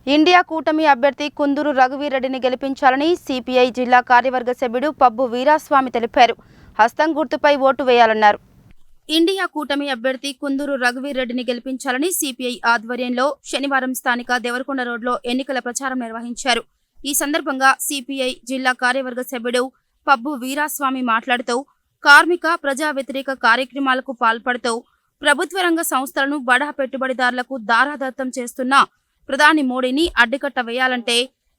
India కూటమి అభ్యర్థి కుందూరు రఘువీరెడ్డిని గెలిపించాలని సిపిఐ జిల్లా కార్యవర్గ సభ్యుడు పబ్బు వీరాస్వామి తెలిపారు. హస్తం గుర్తుపై ఓటు వేయాలన్నారు. ఇండియా కూటమి అభ్యర్థి కుందూరు రఘువీరెడ్డిని గెలిపించాలని సిపిఐ ఆధ్వర్యంలో శనివారం స్థానిక దేవరకొండ రోడ్లో ఎన్నికల ప్రచారం నిర్వహించారు. ఈ సందర్భంగా సిపిఐ జిల్లా కార్యవర్గ సభ్యుడు పబ్బు వీరాస్వామి మాట్లాడుతూ కార్మిక ప్రజా వ్యతిరేక కార్యక్రమాలకు పాల్పడుతూ ప్రభుత్వ రంగ సంస్థలను బడా పెట్టుబడిదారులకు దారాదత్తం చేస్తున్న ప్రధాని మోడీని అడ్డుకట్ట వేయాలంటే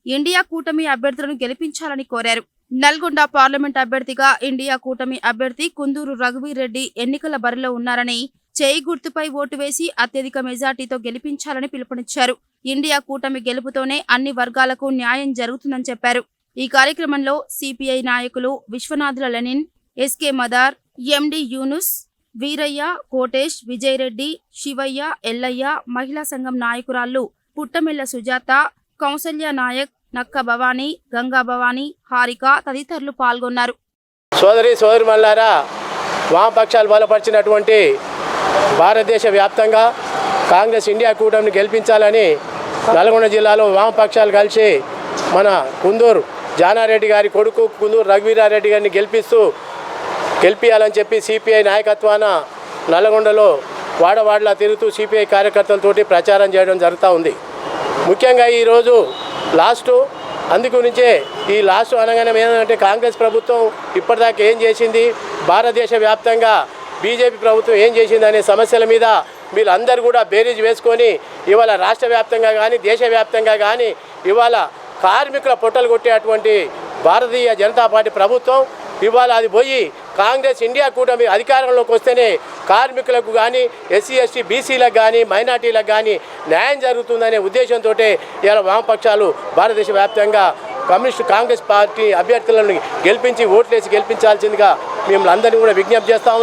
ఇండియా కూటమి అభ్యర్థులను గెలిపించాలని కోరారు. నల్గొండ పార్లమెంట్ అభ్యర్థిగా ఇండియా కూటమి అభ్యర్థి కుందూరు రఘువీరెడ్డి ఎన్నికల బరిలో ఉన్నారని, చేయి గుర్తుపై ఓటు వేసి అత్యధిక మెజార్టీతో గెలిపించాలని పిలుపునిచ్చారు. ఇండియా కూటమి గెలుపుతోనే అన్ని వర్గాలకు న్యాయం జరుగుతుందని చెప్పారు. ఈ కార్యక్రమంలో సిపిఐ నాయకులు విశ్వనాథుల లెనిన్, ఎస్కే మదార్, ఎండి యూనుస్, వీరయ్య, కోటేష్, విజయరెడ్డి, శివయ్య, ఎల్లయ్య, మహిళా సంఘం నాయకురాళ్లు పుట్టమెల్ల సుజాత, కౌసల్య నాయక్, నక్క భవానీ, గంగా భవానీ, హారిక తదితరులు పాల్గొన్నారు. సోదరి మల్లారా, వామపక్షాలు బలపరిచినటువంటి భారతదేశ వ్యాప్తంగా కాంగ్రెస్ ఇండియా కూటమిని గెలిపించాలని నల్గొండ జిల్లాలో వామపక్షాలు కలిసి మన కుందూరు జానారెడ్డి గారి కొడుకు కుందూరు రఘువీరారెడ్డి గారిని గెలిపించాలని చెప్పి సిపిఐ నాయకత్వాన నల్గొండలో వాడవాడలా తిరుగుతూ సిపిఐ కార్యకర్తలతోటి ప్రచారం చేయడం జరుగుతూ ఉంది. ముఖ్యంగా ఈరోజు అందుగురించే ఈ లాస్ట్ అనగానే ఏంటంటే కాంగ్రెస్ ప్రభుత్వం ఇప్పటిదాకా ఏం చేసింది, భారతదేశ వ్యాప్తంగా బీజేపీ ప్రభుత్వం ఏం చేసింది అనే సమస్యల మీద వీళ్ళందరూ కూడా బేరీజ్ వేసుకొని ఇవాళ రాష్ట్ర వ్యాప్తంగా కానీ దేశవ్యాప్తంగా కానీ ఇవాళ కార్మికుల పొట్టలు కొట్టేటువంటి భారతీయ జనతా పార్టీ ప్రభుత్వం ఇవాళ అది పోయి కాంగ్రెస్ ఇండియా కూటమి అధికారంలోకి వస్తేనే కార్మికులకు కానీ ఎస్సీ ఎస్టీ బీసీలకు కానీ మైనార్టీలకు కానీ న్యాయం జరుగుతుందనే ఉద్దేశంతో ఇలా వామపక్షాలు భారతదేశ వ్యాప్తంగా కాంగ్రెస్ పార్టీ అభ్యర్థులను గెలిపించి ఓట్లేసి గెలిపించాల్సిందిగా మిమ్మల్ని అందరినీ కూడా విజ్ఞప్తి చేస్తాము.